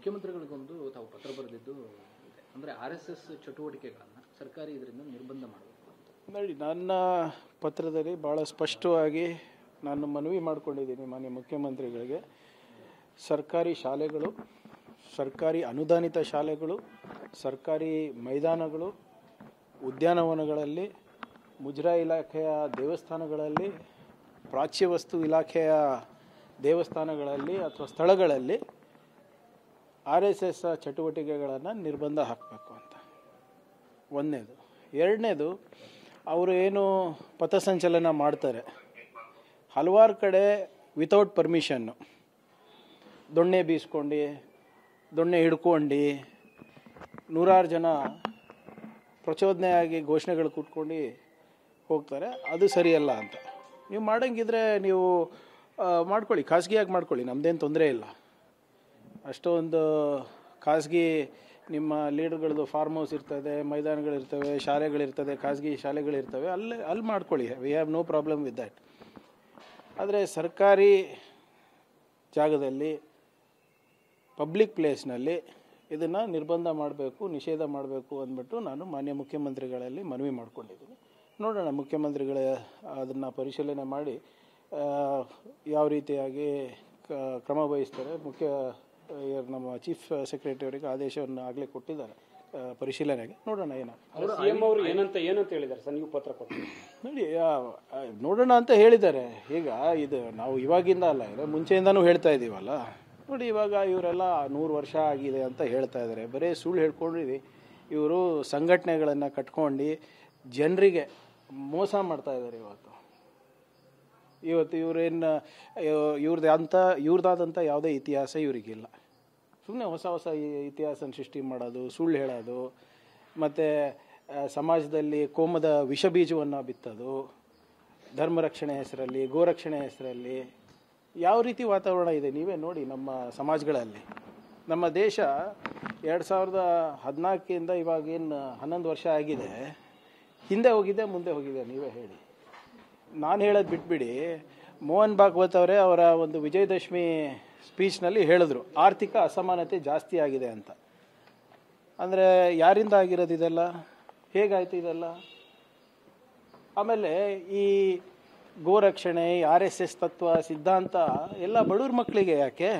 ಮುಖ್ಯಮಂತ್ರಿಗಳಿಗೊಂದು ತಾವು ಪತ್ರ ಬರೆದಿದ್ದು ಇದೆ. ಅಂದರೆ RSS ಚಟುವಟಿಕೆಗಳನ್ನು ಸರ್ಕಾರಿ ಇದರಿಂದ ನಿರ್ಬಂಧ ಮಾಡಬೇಕು ಅಂತ. ನೋಡಿ, ನನ್ನ ಪತ್ರದಲ್ಲಿ ಭಾಳ ಸ್ಪಷ್ಟವಾಗಿ ನಾನು ಮನವಿ ಮಾಡಿಕೊಂಡಿದ್ದೀನಿ ಮಾನ್ಯ ಮುಖ್ಯಮಂತ್ರಿಗಳಿಗೆ. ಸರ್ಕಾರಿ ಶಾಲೆಗಳು, ಸರ್ಕಾರಿ ಅನುದಾನಿತ ಶಾಲೆಗಳು, ಸರ್ಕಾರಿ ಮೈದಾನಗಳು, ಉದ್ಯಾನವನಗಳಲ್ಲಿ, ಮುಜರಾಯಿ ಇಲಾಖೆಯ ದೇವಸ್ಥಾನಗಳಲ್ಲಿ, ಪ್ರಾಚ್ಯವಸ್ತು ಇಲಾಖೆಯ ದೇವಸ್ಥಾನಗಳಲ್ಲಿ ಅಥವಾ ಸ್ಥಳಗಳಲ್ಲಿ RSS ಚಟುವಟಿಕೆಗಳನ್ನು ನಿರ್ಬಂಧ ಹಾಕಬೇಕು ಅಂತ ಒಂದನೇದು. ಎರಡನೇದು, ಅವರು ಏನು ಪಥಸಂಚಲನ ಮಾಡ್ತಾರೆ ಹಲವಾರು ಕಡೆ ವಿತೌಟ್ ಪರ್ಮಿಷನ್ನು, ದೊಣ್ಣೆ ಬೀಸ್ಕೊಂಡು, ದೊಣ್ಣೆ ಹಿಡ್ಕೊಂಡು, ನೂರಾರು ಜನ ಪ್ರಚೋದನೆಯಾಗಿ ಘೋಷಣೆಗಳು ಕುಟ್ಕೊಂಡು ಹೋಗ್ತಾರೆ. ಅದು ಸರಿಯಲ್ಲ ಅಂತ. ನೀವು ಮಾಡೋಂಗಿದ್ರೆ ನೀವು ಮಾಡ್ಕೊಳ್ಳಿ, ಖಾಸಗಿಯಾಗಿ ಮಾಡ್ಕೊಳ್ಳಿ, ನಮ್ಮದೇನು ತೊಂದರೆ ಇಲ್ಲ. ಅಷ್ಟೊಂದು ಖಾಸಗಿ ನಿಮ್ಮ ಲೀಡರ್ಗಳದ್ದು ಫಾರ್ಮ್ ಹೌಸ್ ಇರ್ತದೆ, ಮೈದಾನಗಳಿರ್ತವೆ, ಶಾಲೆಗಳಿರ್ತದೆ, ಖಾಸಗಿ ಶಾಲೆಗಳಿರ್ತವೆ, ಅಲ್ಲಿ ಮಾಡ್ಕೊಳ್ಳಿ. We have no problem with that. ಆದರೆ ಸರ್ಕಾರಿ ಜಾಗದಲ್ಲಿ, ಪಬ್ಲಿಕ್ ಪ್ಲೇಸ್ನಲ್ಲಿ ಇದನ್ನು ನಿರ್ಬಂಧ ಮಾಡಬೇಕು, ನಿಷೇಧ ಮಾಡಬೇಕು ಅಂದ್ಬಿಟ್ಟು ನಾನು ಮಾನ್ಯ ಮುಖ್ಯಮಂತ್ರಿಗಳಲ್ಲಿ ಮನವಿ ಮಾಡ್ಕೊಂಡಿದ್ದೀನಿ. ನೋಡೋಣ, ಮುಖ್ಯಮಂತ್ರಿಗಳೇ ಅದನ್ನು ಪರಿಶೀಲನೆ ಮಾಡಿ ಯಾವ ರೀತಿಯಾಗಿ ಕ್ರಮ ವಹಿಸ್ತಾರೆ. ನಮ್ಮ ಚೀಫ್ ಸೆಕ್ರೆಟರಿ ಅವರಿಗೆ ಆದೇಶವನ್ನು ಆಗಲೇ ಕೊಟ್ಟಿದ್ದಾರೆ ಪರಿಶೀಲನೆಗೆ. ನೋಡೋಣ ಸಿಎಂ ಅವರು ಏನಂತ ಹೇಳಿದ್ದಾರೆ ಸರ್, ನೀವು ಪತ್ರ ಕೊಟ್ಟು ನೋಡಿ. ನೋಡೋಣ ಅಂತ ಹೇಳಿದ್ದಾರೆ. ಈಗ ಇದು ನಾವು ಇವಾಗಿಂದ ಅಲ್ಲ, ಇದು ಮುಂಚೆಯಿಂದನೂ ಹೇಳ್ತಾ ಇದ್ದೀವಲ್ಲ. ನೋಡಿ, ಇವಾಗ ಇವರೆಲ್ಲ 100 ವರ್ಷ ಆಗಿದೆ ಅಂತ ಹೇಳ್ತಾ ಇದ್ದಾರೆ. ಬರೀ ಸುಳ್ಳು ಹೇಳ್ಕೊಂಡಿವಿ. ಇವರು ಸಂಘಟನೆಗಳನ್ನು ಕಟ್ಕೊಂಡು ಜನರಿಗೆ ಮೋಸ ಮಾಡ್ತಾ ಇದ್ದಾರೆ. ಇವತ್ತು ಇವರೇನು ಇವ್ರದ್ದಾದಂಥ ಯಾವುದೇ ಇತಿಹಾಸ ಇವರಿಗಿಲ್ಲ. ಸುಮ್ಮನೆ ಹೊಸ ಇತಿಹಾಸನ ಸೃಷ್ಟಿ ಮಾಡೋದು, ಸುಳ್ಳು ಹೇಳೋದು, ಮತ್ತು ಸಮಾಜದಲ್ಲಿ ಕೋಮದ ವಿಷಬೀಜವನ್ನು ಬಿತ್ತೋದು, ಧರ್ಮರಕ್ಷಣೆ ಹೆಸರಲ್ಲಿ, ಗೋರಕ್ಷಣೆ ಹೆಸರಲ್ಲಿ ಯಾವ ರೀತಿ ವಾತಾವರಣ ಇದೆ ನೀವೇ ನೋಡಿ. ನಮ್ಮ ಸಮಾಜಗಳಲ್ಲಿ ನಮ್ಮ ದೇಶ 2014 ಇವಾಗೇನು 11 ವರ್ಷ ಆಗಿದೆ, ಹಿಂದೆ ಹೋಗಿದೆ ಮುಂದೆ ಹೋಗಿದೆ ನೀವೇ ಹೇಳಿ. ನಾನು ಹೇಳೋದು ಬಿಟ್ಬಿಡಿ, ಮೋಹನ್ ಭಾಗವತ್ ಅವರೇ ಅವರ ಒಂದು ವಿಜಯದಶಮಿ ಸ್ಪೀಚ್ನಲ್ಲಿ ಹೇಳಿದ್ರು ಆರ್ಥಿಕ ಅಸಮಾನತೆ ಜಾಸ್ತಿ ಆಗಿದೆ ಅಂತ. ಅಂದರೆ ಯಾರಿಂದ ಆಗಿರೋದು ಇದೆಲ್ಲ? ಹೇಗಾಯಿತು ಇದೆಲ್ಲ? ಆಮೇಲೆ ಈ ಗೋರಕ್ಷಣೆ, RSS ತತ್ವ ಸಿದ್ಧಾಂತ ಎಲ್ಲ ಬಡವ್ರ ಮಕ್ಕಳಿಗೆ ಯಾಕೆ?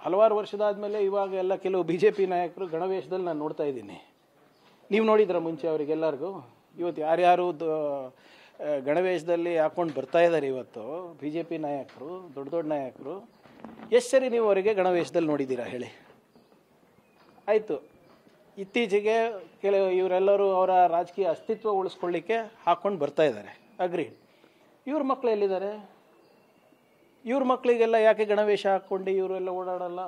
ಹಲವಾರು ವರ್ಷದಾದ್ಮೇಲೆ ಇವಾಗ ಎಲ್ಲ ಕೆಲವು BJP ನಾಯಕರು ಗಣವೇಶದಲ್ಲಿ ನಾನು ನೋಡ್ತಾ ಇದ್ದೀನಿ. ನೀವು ನೋಡಿದ್ರ ಮುಂಚೆ ಅವರಿಗೆಲ್ಲರಿಗೂ? ಇವತ್ತು ಯಾರ್ಯಾರು ಗಣವೇಶದಲ್ಲಿ ಹಾಕೊಂಡು ಬರ್ತಾ ಇದ್ದಾರೆ ಇವತ್ತು BJP ನಾಯಕರು, ದೊಡ್ಡ ನಾಯಕರು. ಎಷ್ಟು ಸರಿ ನೀವು ಅವರಿಗೆ ಗಣವೇಶದಲ್ಲಿ ನೋಡಿದ್ದೀರಾ ಹೇಳಿ? ಆಯಿತು, ಇತ್ತೀಚೆಗೆ ಇವರೆಲ್ಲರೂ ಅವರ ರಾಜಕೀಯ ಅಸ್ತಿತ್ವ ಉಳಿಸ್ಕೊಳ್ಳಿಕ್ಕೆ ಹಾಕ್ಕೊಂಡು ಬರ್ತಾ ಇದ್ದಾರೆ, ಅಗ್ರಿ. ಇವ್ರ ಮಕ್ಕಳು ಎಲ್ಲಿದ್ದಾರೆ? ಇವ್ರ ಮಕ್ಕಳಿಗೆಲ್ಲ ಯಾಕೆ ಗಣವೇಶ ಹಾಕ್ಕೊಂಡು ಇವರೆಲ್ಲ ಓಡಾಡಲ್ಲ?